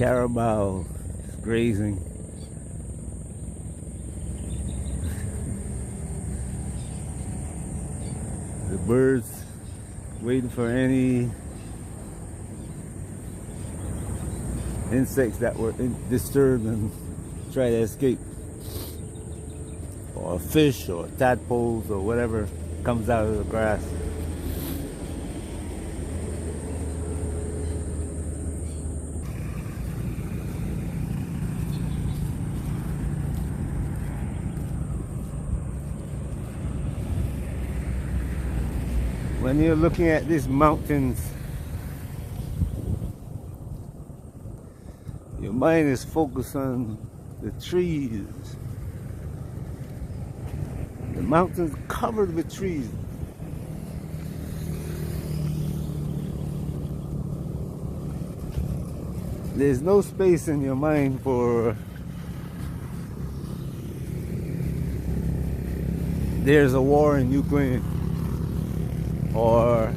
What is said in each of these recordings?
Carabao grazing. The birds waiting for any insects that were disturbed and try to escape, or fish or tadpoles or whatever comes out of the grass. When you're looking at these mountains, your mind is focused on the trees. The mountains covered with trees. There's no space in your mind for there's a war in Ukraine, or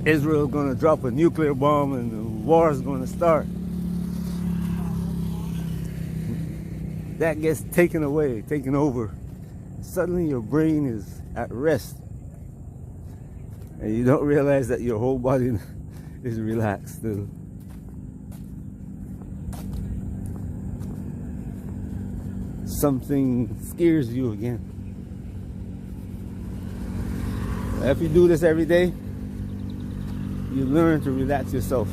Israel's gonna drop a nuclear bomb and the war is gonna start. That gets taken away, taken over. Suddenly your brain is at rest, and you don't realize that your whole body is relaxed still. Something scares you again. If you do this every day, you learn to relax yourself.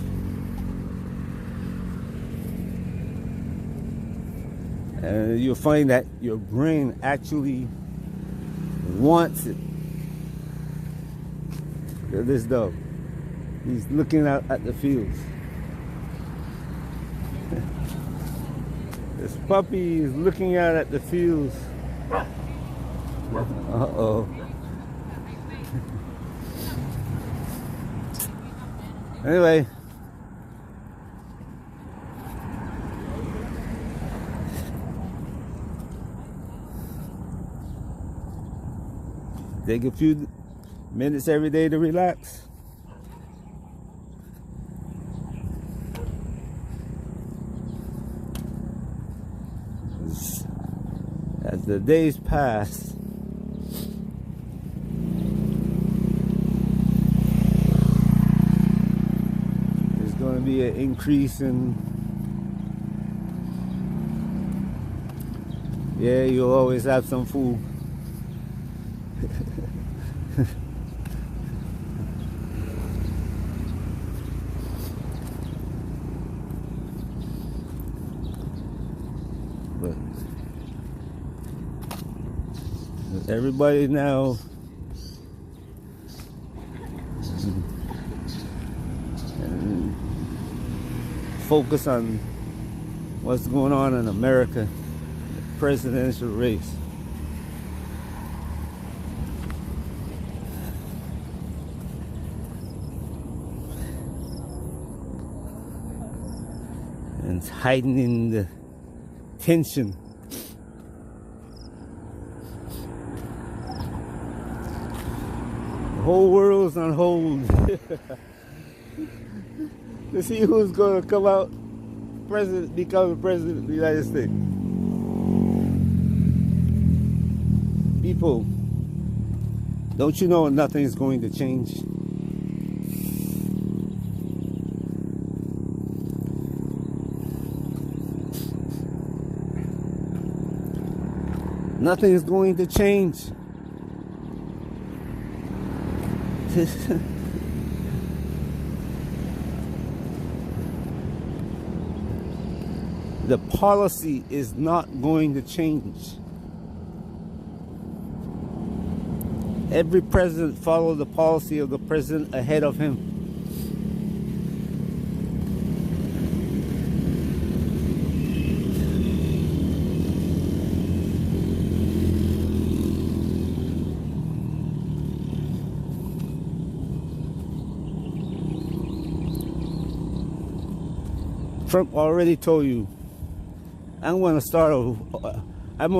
And you'll find that your brain actually wants it. Look at this dog. He's looking out at the fields. This puppy is looking out at the fields. Uh-oh. Anyway. Take a few minutes every day to relax. As the days pass, there's going to be an increase in, yeah, you'll always have some food. But everybody now focus on what's going on in America, the presidential race. And it's heightening the tension. The whole world's on hold to see who's going to come out become the president of the United States. People, don't you know nothing's going to change? Nothing is going to change. The policy is not going to change. Every president followed the policy of the president ahead of him. Trump already told you, I'm going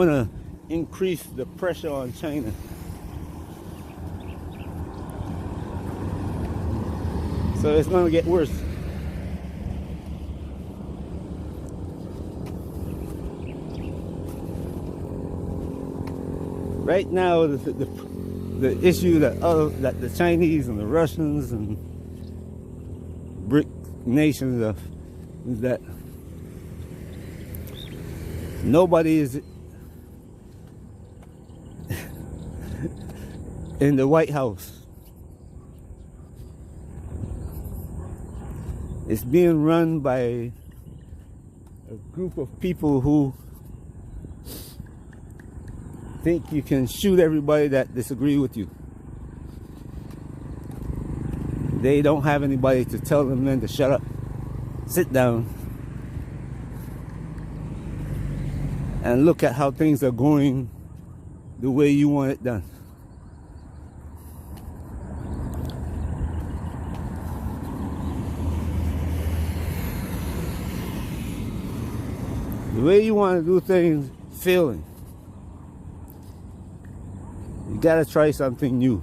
to increase the pressure on China. So it's going to get worse. Right now, the issue that the Chinese and the Russians and BRIC nations is that nobody is in the White House. It's being run by a group of people who think you can shoot everybody that disagree with you. They don't have anybody to tell them then to shut up, sit down, and look at how things are going the way you want it done. The way you want to do things failing. You gotta try something new.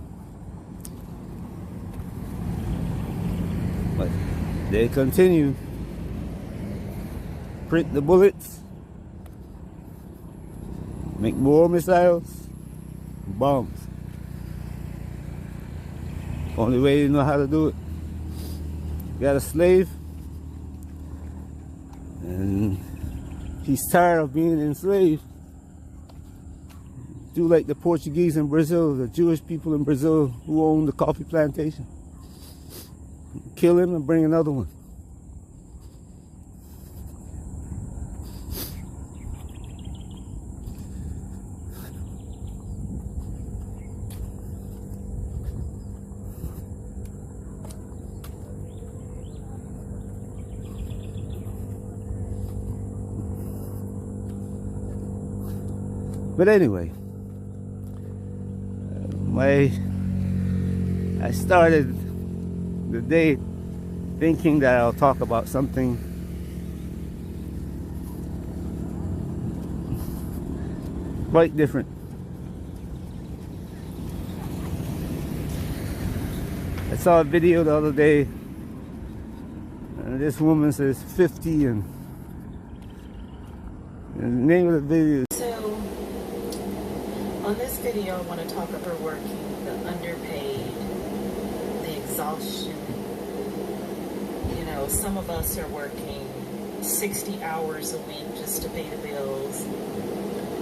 But they continue. Print the bullets. Make more missiles. Bombs. Only way you know how to do it. You got a slave. And he's tired of being enslaved. Do like the Portuguese in Brazil, the Jewish people in Brazil who own the coffee plantation. Kill him and bring another one. But anyway, I started the day thinking that I'll talk about something quite different. I saw a video the other day, and this woman says 50, and the name of the video. On this video, I want to talk about working, the underpaid, the exhaustion. You know, some of us are working 60 hours a week just to pay the bills.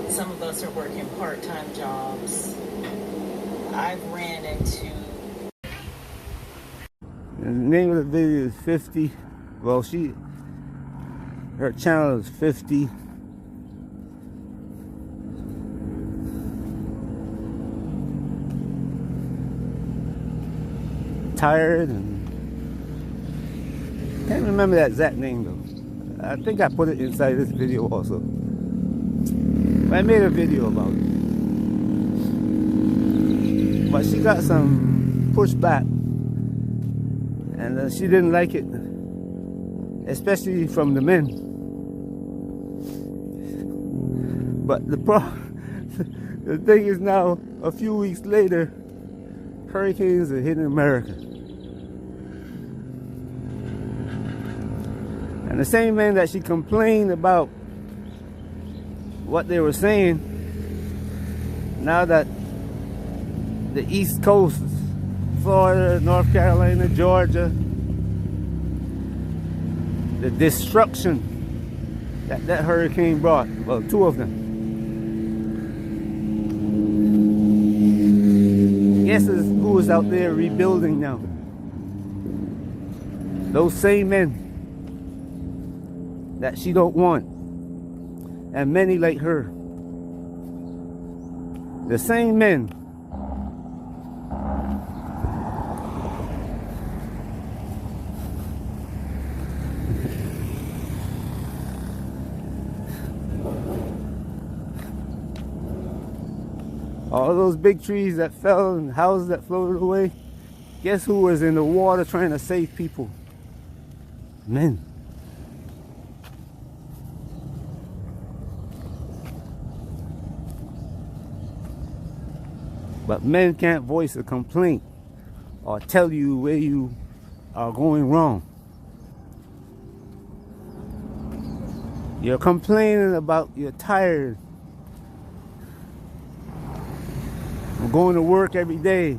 Some of us are working part-time jobs. I've ran into... The name of the video is 50. Well, her channel is 50. Tired, and can't remember that exact name though. I think I put it inside this video also. I made a video about it, but she got some pushback, and she didn't like it, especially from the men. But the thing is, now a few weeks later, hurricanes are hitting America. And the same man that she complained about what they were saying, now that the East Coast, Florida, North Carolina, Georgia, the destruction that hurricane brought, well, two of them. Guess who is out there rebuilding now? Those same men that she don't want, and many like her. The same men all those big trees that fell and houses that floated away. Guess who was in the water trying to save people? Men. But men can't voice a complaint or tell you where you are going wrong. You're complaining about you're tired. I'm going to work every day.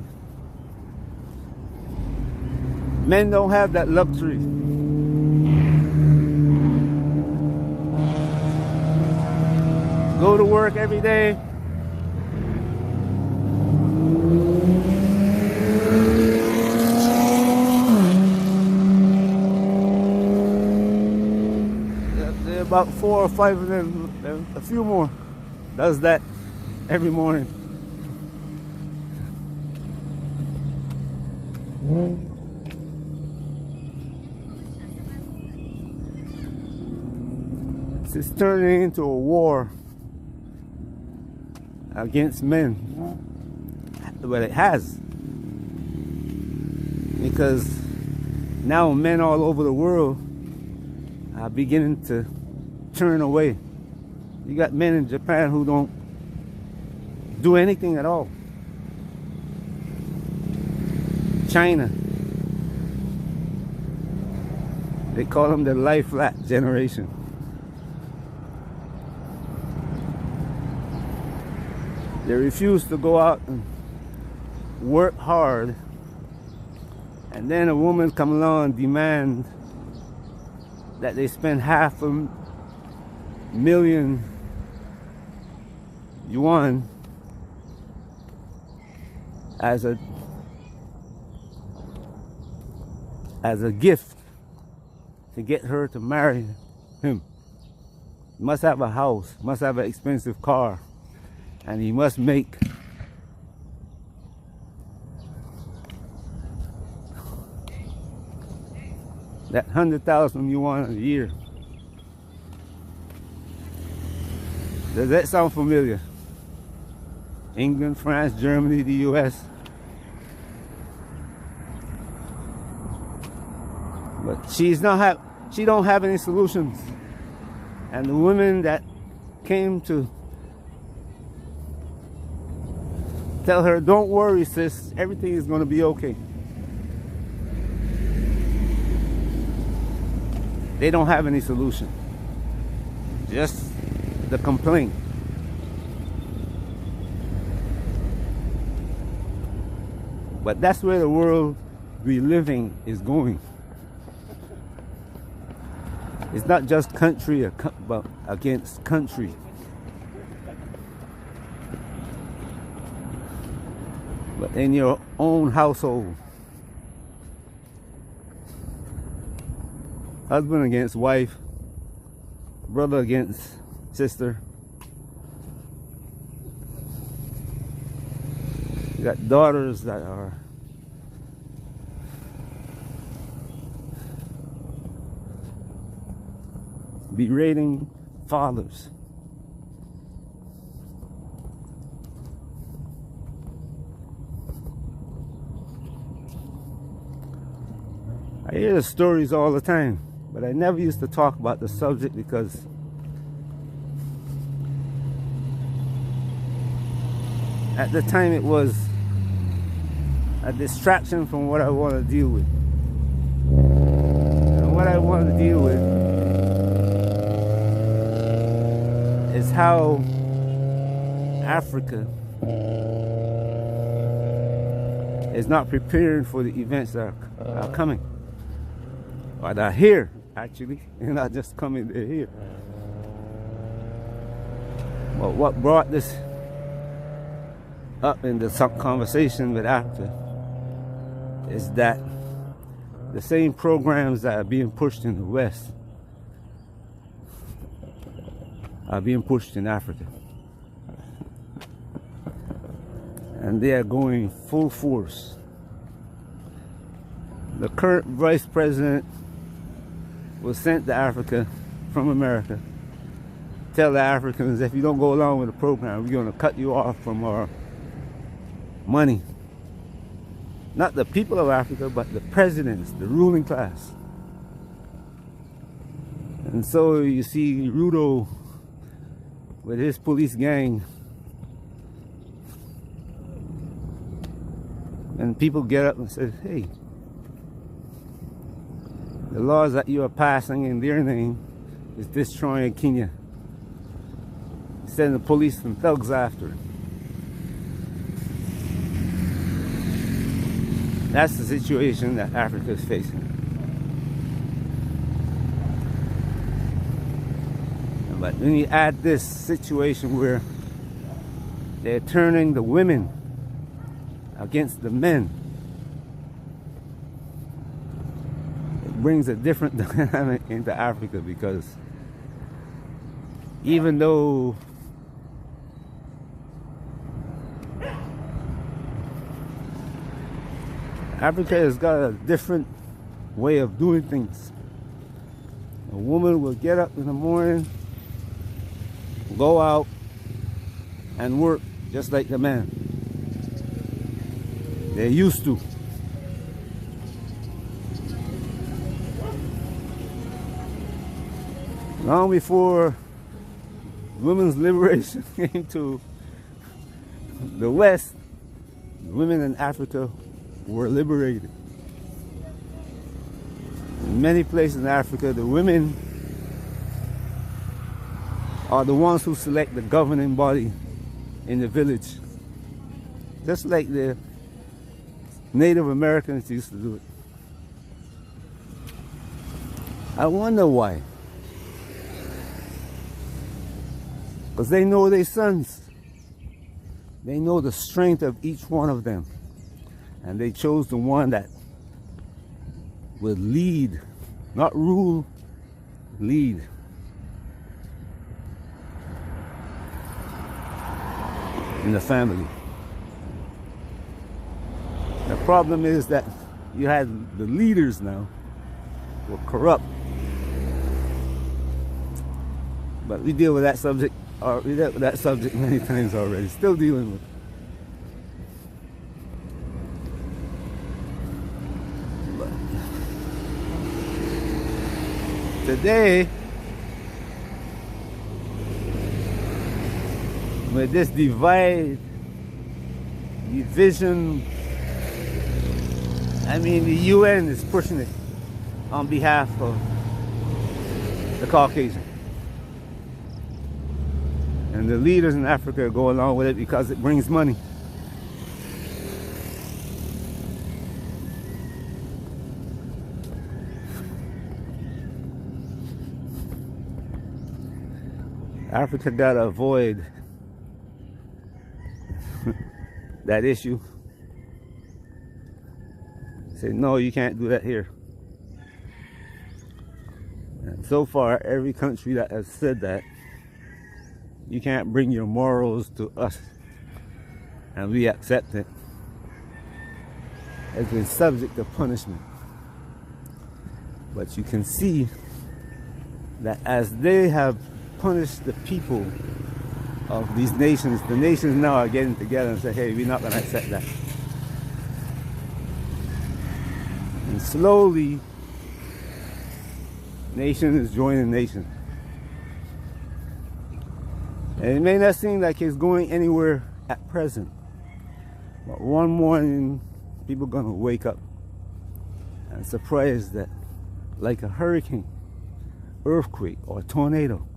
Men don't have that luxury. Go to work every day. There are about 4 or 5 of them, a few more, does that every morning. It's turning into a war against men. Well, it has, because now men all over the world are beginning to turn away. You got men in Japan who don't do anything at all. China, they call them the lie flat generation. They refuse to go out and work hard, and then a woman come along and demand that they spend $500,000 yuan as a gift to get her to marry him. He must have a house, must have an expensive car, and he must make that 100,000 yuan a year. Does that sound familiar? England, France, Germany, the US. But she don't have any solutions. And the women that came to tell her, don't worry, sis, everything is going to be okay. They don't have any solution. Just the complaint. But that's where the world we're living is going. It's not just country but against country. But in your own household. Husband against wife, brother against sister. You got daughters that are berating fathers. I hear the stories all the time, but I never used to talk about the subject because at the time it was a distraction from what I want to deal with. And what I want to deal with is how Africa is not preparing for the events that are coming. Or they're here, actually. They're not just coming, they're here. But what brought this up in the conversation with Africa is that the same programs that are being pushed in the West are being pushed in Africa. And they are going full force. The current vice president was sent to Africa from America. Tell the Africans, if you don't go along with the program, we're going to cut you off from our money. Not the people of Africa, but the presidents, the ruling class. And so you see Ruto with his police gang, and people get up and say, hey, The laws that you are passing in their name is destroying Kenya. Sending the police and thugs after it. That's the situation that Africa is facing. But when you add this situation where they're turning the women against the men, it brings a different dynamic into Africa, because even though Africa has got a different way of doing things. A woman will get up in the morning, go out and work just like the man. They're used to. Long before women's liberation came to the West, women in Africa were liberated. In many places in Africa, the women are the ones who select the governing body in the village, just like the Native Americans used to do it. I wonder why. Because they know their sons. They know the strength of each one of them. And they chose the one that would lead, not rule, lead. In the family. The problem is that you had the leaders now were corrupt. But we deal with that subject, we dealt with that subject many times already. Still dealing with it. Today, with this division, I mean, the UN is pushing it on behalf of the Caucasian. And the leaders in Africa go along with it because it brings money. Africa gotta avoid that issue. Say, no, you can't do that here. And so far, every country that has said that, you can't bring your morals to us and we accept it, has been subject to punishment. But you can see that as they have punished the people of these nations, the nations now are getting together and say, hey, we're not going to accept that. And slowly, nation is joining nation. And it may not seem like it's going anywhere at present, but one morning, people are going to wake up and surprised that, like a hurricane, earthquake, or tornado,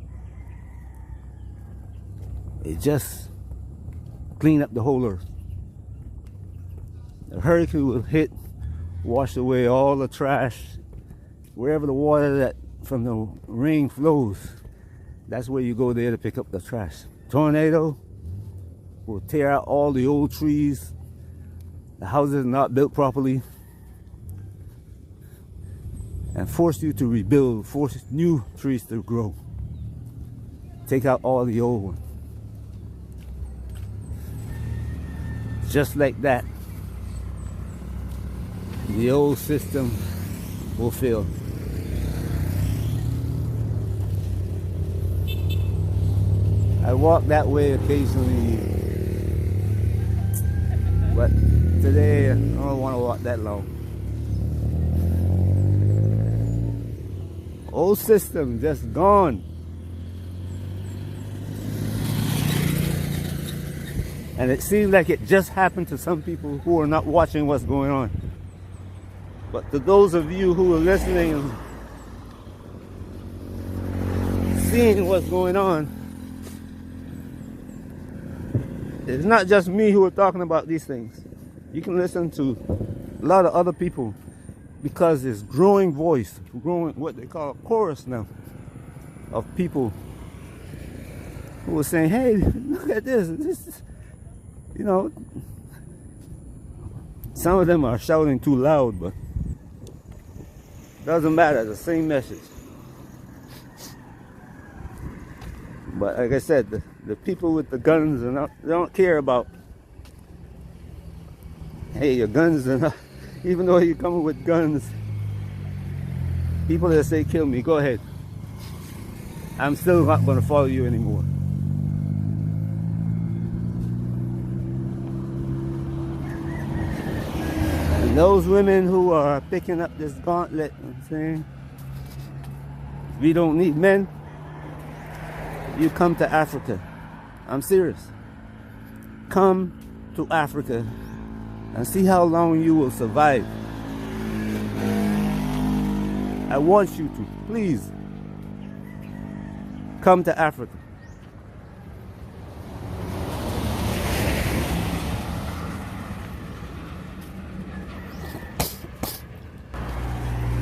it just cleaned up the whole earth. The hurricane will hit, wash away all the trash, wherever the water that from the rain flows, that's where you go there to pick up the trash. Tornado will tear out all the old trees, the houses not built properly, and force you to rebuild, force new trees to grow. Take out all the old ones. Just like that, the old system will fail. I walk that way occasionally, but today I don't want to walk that long. Old system just gone. And it seems like it just happened to some people who are not watching what's going on. But to those of you who are listening and seeing what's going on, it's not just me who are talking about these things. You can listen to a lot of other people, because it's growing voice, growing what they call a chorus now of people who are saying, hey, look at this. This, you know, some of them are shouting too loud, but doesn't matter, the same message. But like I said, the people with the guns, they don't care about, hey, your guns are not, even though you're coming with guns, people that say kill me, go ahead. I'm still not going to follow you anymore. And those women who are picking up this gauntlet and saying, we don't need men, you come to Africa. I'm serious. Come to Africa and see how long you will survive. I want you to, please, come to Africa.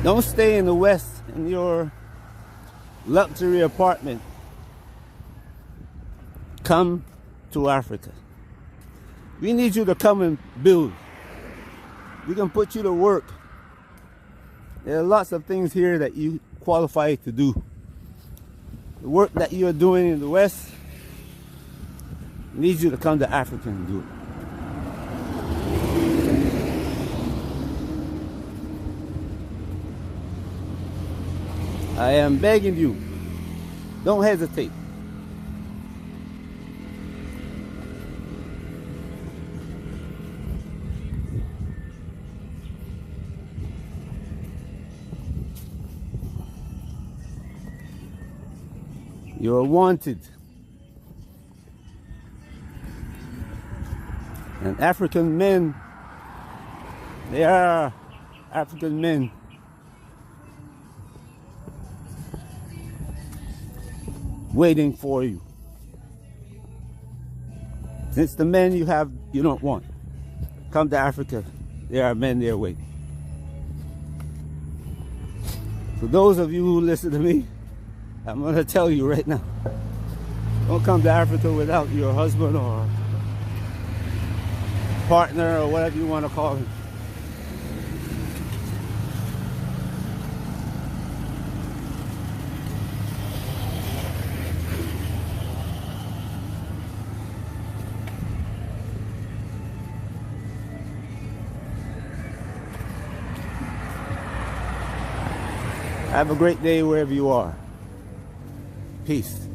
Don't stay in the West in your luxury apartment. Come to Africa. We need you to come and build. We can put you to work. There are lots of things here that you qualify to do. The work that you are doing in the West, needs you to come to Africa and do it. I am begging you, don't hesitate. You are wanted. And African men, they are African men, waiting for you. Since the men you have, you don't want, come to Africa. There are men there waiting. For those of you who listen to me, I'm going to tell you right now, don't come to Africa without your husband or partner or whatever you want to call him. Have a great day wherever you are. Peace.